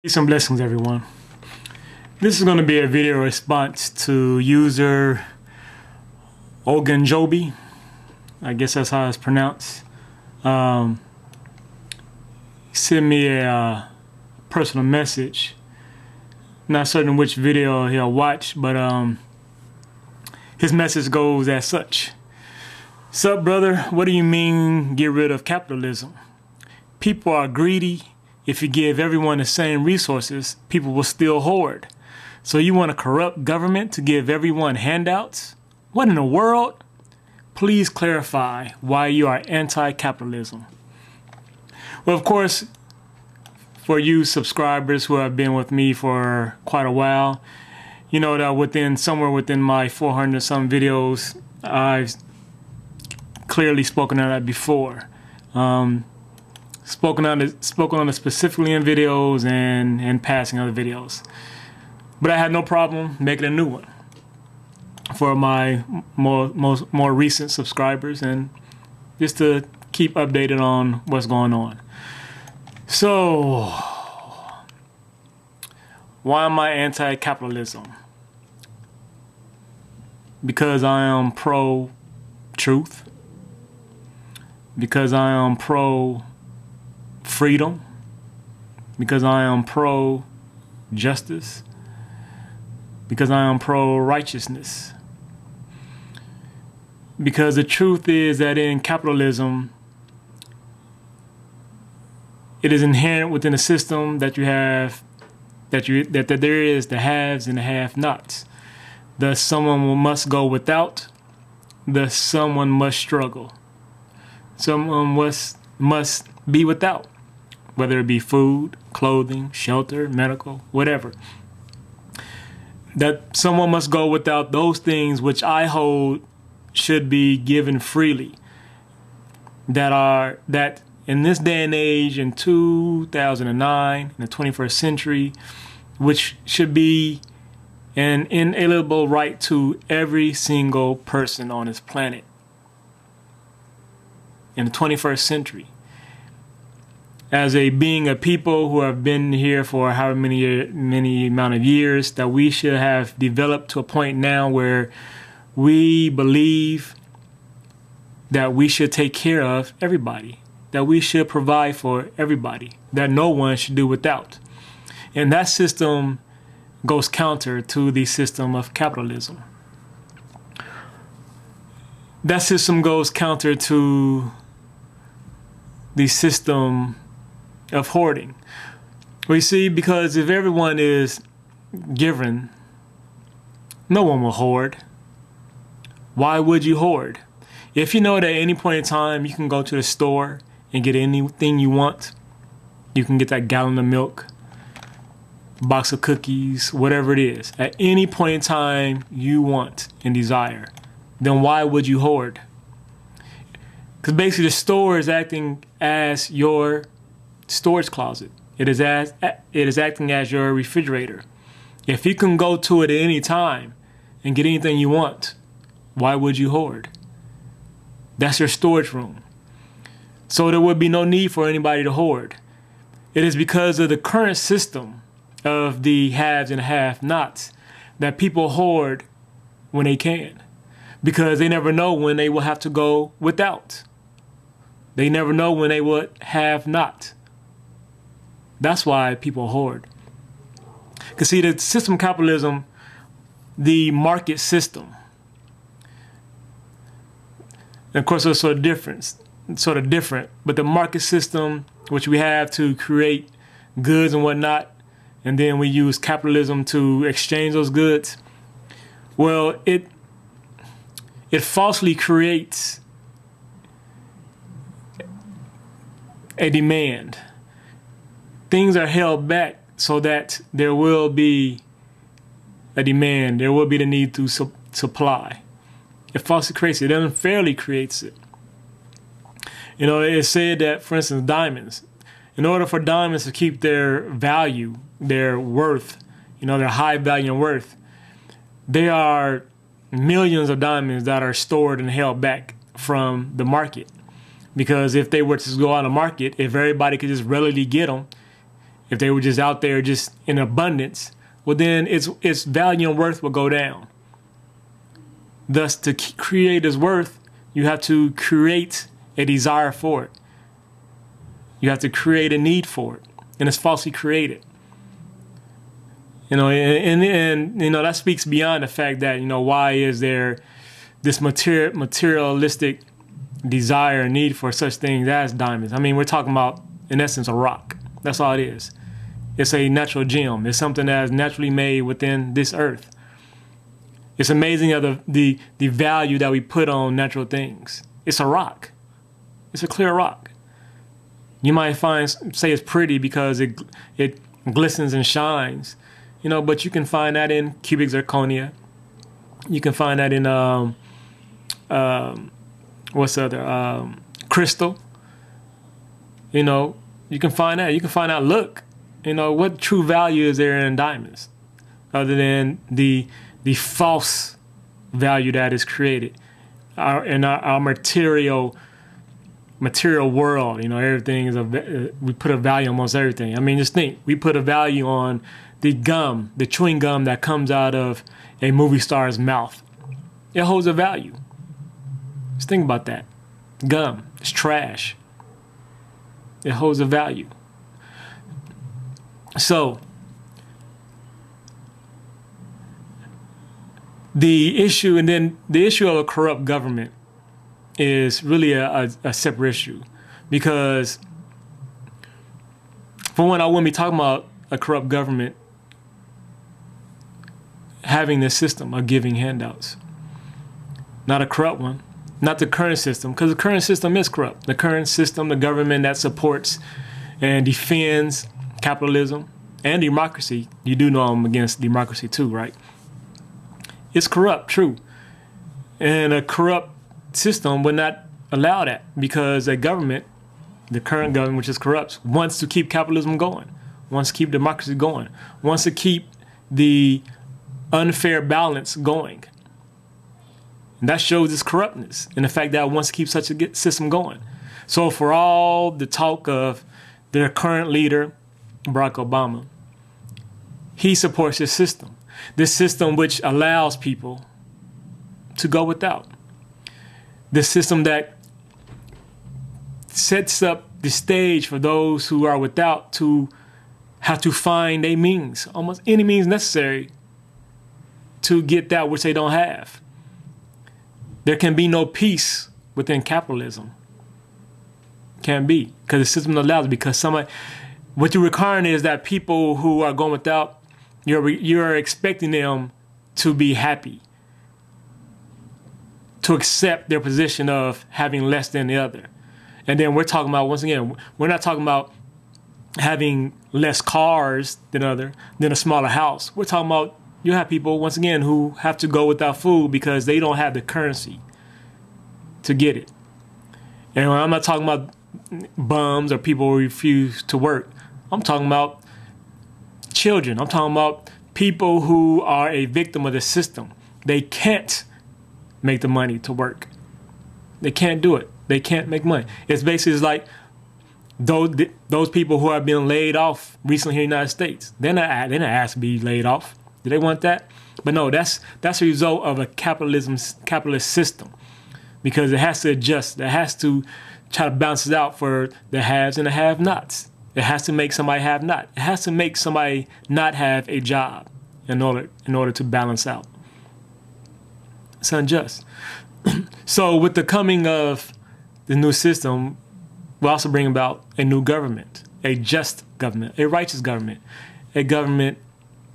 Peace and blessings, everyone. This is going to be a video response to user Ogunjobi. I guess that's how it's pronounced. He sent me a personal message. Not certain which video he'll watch, but his message goes as such. Sup, brother? What do you mean get rid of capitalism? People are greedy. If you give everyone the same resources, people will still hoard. So you want a corrupt government to give everyone handouts? What in the world? Please clarify why you are anti-capitalism. Well, of course, for you subscribers who have been with me for quite a while, you know that somewhere within my 400 some videos, I've clearly spoken on that before. Spoken on it specifically in videos and passing other videos. But I had no problem making a new one for my more recent subscribers and just to keep updated on what's going on. So, why am I anti-capitalism? Because I am pro-truth. Because I am pro-freedom, because I am pro-justice, because I am pro-righteousness. Because the truth is that in capitalism, it is inherent within the system that you have, that there is the haves and the have-nots. Thus, someone must go without. Thus, someone must struggle. Someone must be without, whether it be food, clothing, shelter, medical, whatever. That someone must go without those things which I hold should be given freely. That in this day and age, in 2009, in the 21st century, which should be an inalienable right to every single person on this planet. In the 21st century. As a being of people who have been here for however many amount of years, that we should have developed to a point now where we believe that we should take care of everybody, that we should provide for everybody, that no one should do without. And that system goes counter to the system of capitalism. That system goes counter to the system of hoarding. We see, because if everyone is given, no one will hoard. Why would you hoard? If you know that at any point in time you can go to the store and get anything you want, you can get that gallon of milk, box of cookies, whatever it is, at any point in time you want and desire, then why would you hoard? Because basically the store is acting as your storage closet. It is acting as your refrigerator. If you can go to it at any time and get anything you want, why would you hoard? That's your storage room. So there would be no need for anybody to hoard. It is because of the current system of the haves and have-nots that people hoard when they can. Because they never know when they will have to go without. They never know when they would have not. That's why people hoard. Because see, the system of capitalism, the market system, and of course it's sort of different, but the market system, which we have to create goods and whatnot, and then we use capitalism to exchange those goods, well, it falsely creates a demand. Things are held back so that there will be a demand. There will be the need to supply. It falsely creates it. It unfairly creates it. You know, it's said that, for instance, diamonds. In order for diamonds to keep their value, their worth, you know, their high value and worth, there are millions of diamonds that are stored and held back from the market. Because if they were to go on the market, if everybody could just readily get them, if they were just out there just in abundance, well then its value and worth will go down. Thus, to create its worth, you have to create a desire for it. You have to create a need for it, and it's falsely created. You know, and you know, that speaks beyond the fact that, you know, why is there this materialistic desire and need for such things as diamonds? I mean, we're talking about, in essence, a rock. That's all it is. It's a natural gem. It's something that is naturally made within this earth. It's amazing of the value that we put on natural things. It's a rock. It's a clear rock. You might say it's pretty because it glistens and shines, you know, but you can find that in cubic zirconia. You can find that in crystal. You know, you can find that. You can find out. Look, you know, what true value is there in diamonds, other than the false value that is created in our material world. You know, everything is we put a value on almost everything. I mean, just think, we put a value on the chewing gum that comes out of a movie star's mouth. It holds a value. Just think about that. Gum, it's trash. It holds a value. So, the issue of a corrupt government is really a separate issue, because for one, I wouldn't be talking about a corrupt government having this system of giving handouts. Not a corrupt one, not the current system, because the current system is corrupt. The current system, the government that supports and defends capitalism and democracy. You do know I'm against democracy too, right? It's corrupt, true. And a corrupt system would not allow that, because a government, the current government, which is corrupt, wants to keep capitalism going, wants to keep democracy going, wants to keep the unfair balance going. And that shows its corruptness and the fact that it wants to keep such a system going. So for all the talk of their current leader, Barack Obama, he supports this system which allows people to go without. This system that sets up the stage for those who are without to have to find a means, almost any means necessary, to get that which they don't have. There can be no peace within capitalism. Can be, because the system allows it, because what you're requiring is that people who are going without, you're expecting them to be happy, to accept their position of having less than the other. And then we're talking about, once again, we're not talking about having less cars than a smaller house. We're talking about, you have people, once again, who have to go without food because they don't have the currency to get it. And I'm not talking about bums or people who refuse to work. I'm talking about children. I'm talking about people who are a victim of the system. They can't make the money to work. They can't do it. They can't make money. It's basically like those people who are being laid off recently here in the United States. They're not asked to be laid off. Do they want that? But no, that's a result of a capitalist system, because it has to adjust. It has to try to balance it out for the haves and the have-nots. It has to make somebody have not. It has to make somebody not have a job in order to balance out. It's unjust. So with the coming of the new system, we'll also bring about a new government, a just government, a righteous government, a government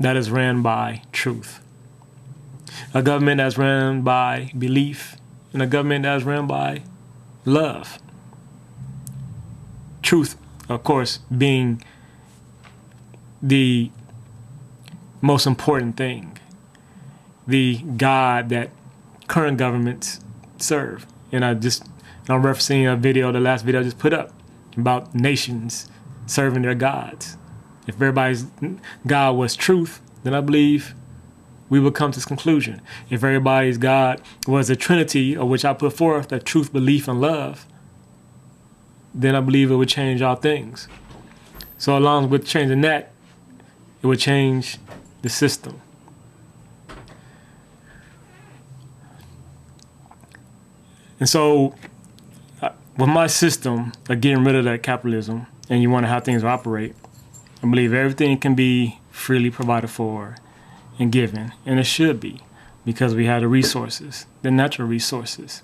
that is ran by truth, a government that's ran by belief, and a government that's ran by love. Truth, of course, being the most important thing, the God that current governments serve. And I'm referencing a video, the last video I just put up, about nations serving their gods. If everybody's God was truth, then I believe we would come to this conclusion. If everybody's God was a trinity, of which I put forth, the truth, belief, and love, then I believe it would change all things. So along with changing that, it would change the system. And so with my system of getting rid of that capitalism, and you wonder how things operate, I believe everything can be freely provided for and given, and it should be, because we have the resources, the natural resources.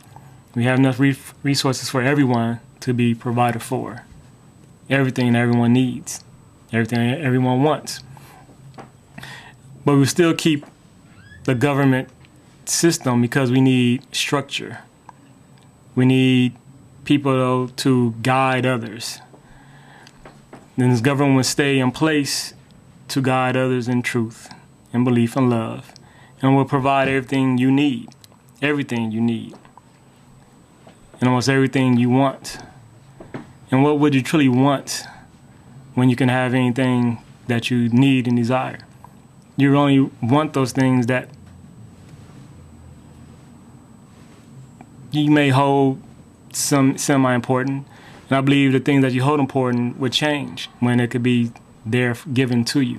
We have enough resources for everyone to be provided for. Everything everyone needs, everything everyone wants. But we still keep the government system because we need structure. We need people to guide others. Then this government will stay in place to guide others in truth and belief and love, and will provide everything you need, and almost everything you want. And what would you truly want when you can have anything that you need and desire? You only want those things that you may hold some semi-important. And I believe the things that you hold important would change when it could be there given to you.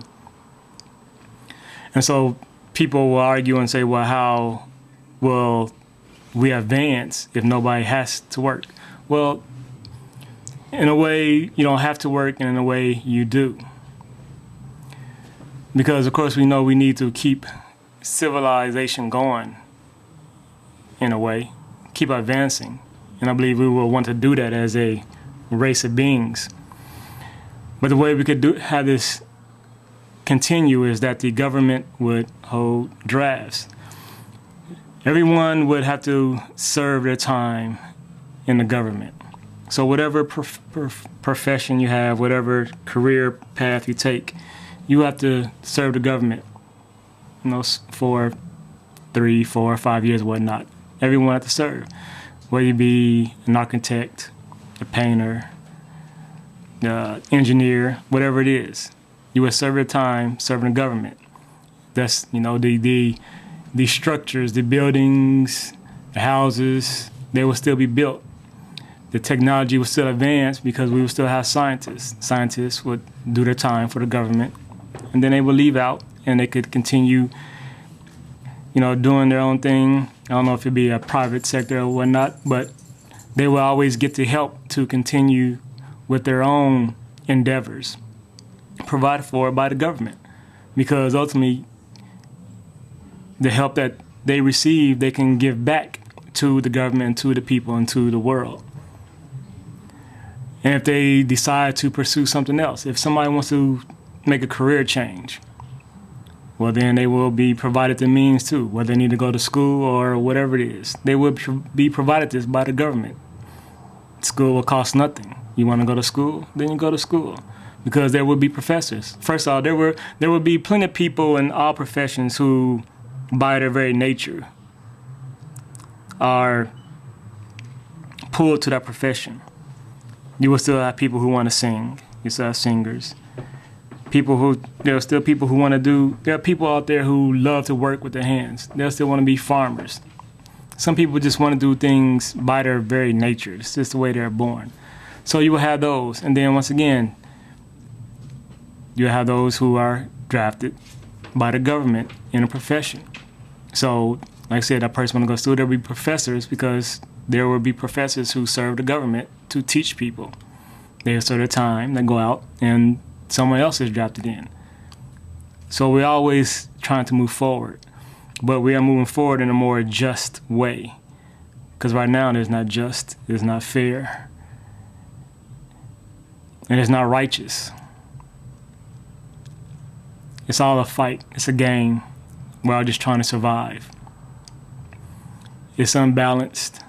And so people will argue and say, well, how will we advance if nobody has to work? Well, in a way, you don't have to work, and in a way, you do. Because, of course, we know we need to keep civilization going, in a way, keep advancing. And I believe we will want to do that as a race of beings. But the way we could have this continue is that the government would hold drafts. Everyone would have to serve their time in the government. So whatever profession you have, whatever career path you take, you have to serve the government, for 3, 4, 5 years, whatnot. Everyone has to serve, whether you be an architect, a painter, engineer, whatever it is. You will serve your time serving the government. That's, the structures, the buildings, the houses, they will still be built. The technology will still advance because we will still have scientists. Scientists would do their time for the government, and then they would leave out, and they could continue, doing their own thing. I don't know if it'd be a private sector or whatnot, but they will always get the help to continue with their own endeavors provided for by the government, because ultimately the help that they receive, they can give back to the government, to the people, and to the world. And if they decide to pursue something else, if somebody wants to make a career change, well, then they will be provided the means too, whether they need to go to school or whatever it is. They will be provided this by the government. School will cost nothing. You want to go to school? Then you go to school, because there will be professors. First of all, there will be plenty of people in all professions who, by their very nature, are pulled to that profession. You will still have people who want to sing. You still have singers. There are still people who want to there are people out there who love to work with their hands. They'll still want to be farmers. Some people just want to do things by their very nature. It's just the way they're born. So you will have those. And then once again, you have those who are drafted by the government in a profession. So, like I said, that person want to go to school, there will be professors, because there will be professors who serve the government to teach people. They serve their time, they go out, and someone else is drafted in. So we're always trying to move forward, but we are moving forward in a more just way. Because right now it's not just, it's not fair, and it's not righteous. It's all a fight, it's a game. We're all just trying to survive. It's unbalanced,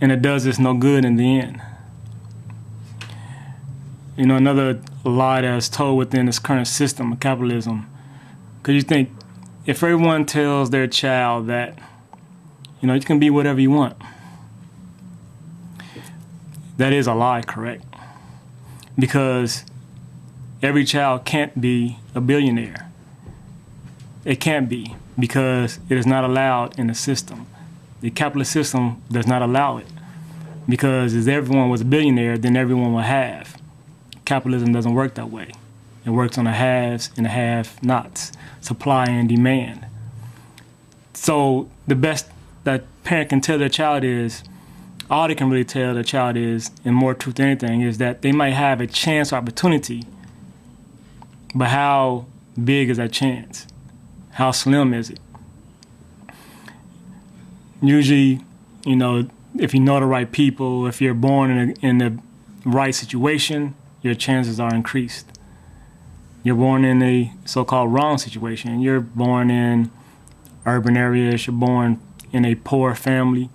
and it does us no good in the end. Another lie that's told within this current system of capitalism, because you think if everyone tells their child that, you can be whatever you want, that is a lie, correct? Because every child can't be a billionaire. It can't be, because it is not allowed in the system. The capitalist system does not allow it. Because if everyone was a billionaire, then everyone will have. Capitalism doesn't work that way. It works on the haves and the have-nots, supply and demand. So the best that parent can tell their child is, all they can really tell their child is, and more truth than anything, is that they might have a chance or opportunity, but how big is that chance? How slim is it? Usually, if you know the right people, if you're born in the right situation, your chances are increased. You're born in a so-called wrong situation. You're born in urban areas, you're born in a poor family,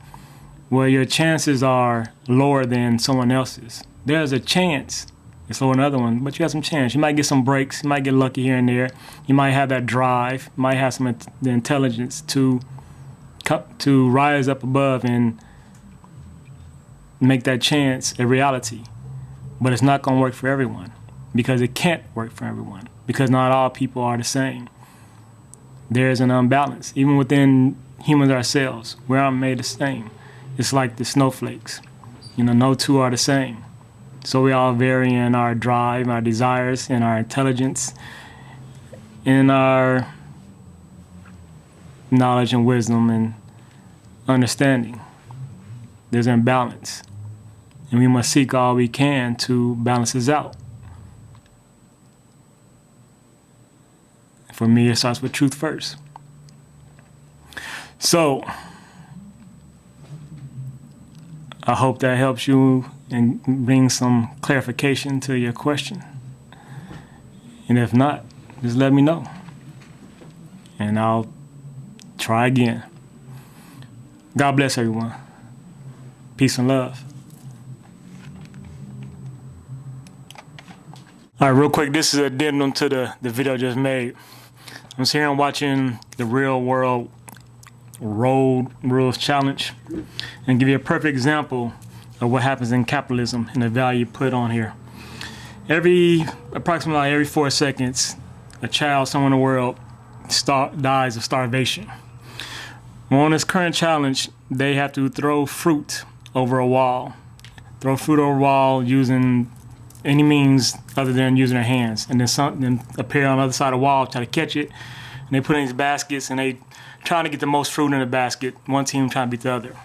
where your chances are lower than someone else's. There's a chance it's lower than another one, but you have some chance. You might get some breaks, you might get lucky here and there. You might have that drive, you might have the intelligence to rise up above and make that chance a reality. But it's not going to work for everyone, because it can't work for everyone, because not all people are the same. There's an imbalance. Even within humans ourselves, we aren't made the same. It's like the snowflakes. No two are the same. So we all vary in our drive, our desires, in our intelligence, in our knowledge and wisdom and understanding. There's an imbalance. And we must seek all we can to balance this out. For me, it starts with truth first. So, I hope that helps you and brings some clarification to your question. And if not, just let me know. And I'll try again. God bless everyone. Peace and love. All right, real quick, this is an addendum to the video I just made. I'm sitting here watching the Real World Road Rules Challenge and give you a perfect example of what happens in capitalism and the value put on here. Approximately every 4 seconds, a child somewhere in the world dies of starvation. Well, on this current challenge, they have to throw fruit over a wall. Throw fruit over a wall using any means other than using their hands, and then appear on the other side of the wall, try to catch it, and they put it in these baskets, and they trying to get the most fruit in the basket, one team trying to beat the other.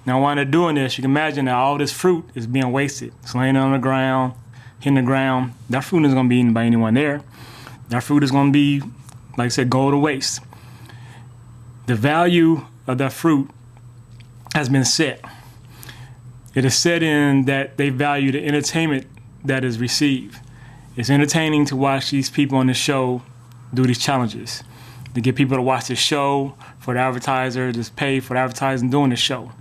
Now, while they're doing this, you can imagine that all this fruit is being wasted. It's laying on the ground, hitting the ground. That fruit isn't going to be eaten by anyone there. That fruit is going to be, like I said, go to waste. The value of that fruit has been set. It is set in that they value the entertainment that is received. It's entertaining to watch these people on the show do these challenges. To get people to watch the show, for the advertiser to pay for the advertising doing the show.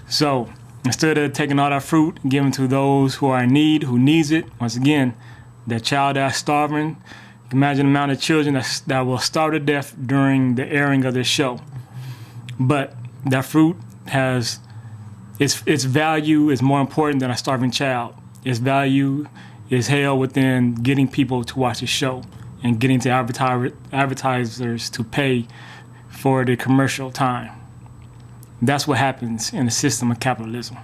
So instead of taking all that fruit and giving to those who are in need, who needs it, once again, that child that's starving, you can imagine the amount of children that will starve to death during the airing of this show. But that fruit has, its value is more important than a starving child. Its value is held within getting people to watch the show and getting to advertisers to pay for the commercial time. That's what happens in the system of capitalism.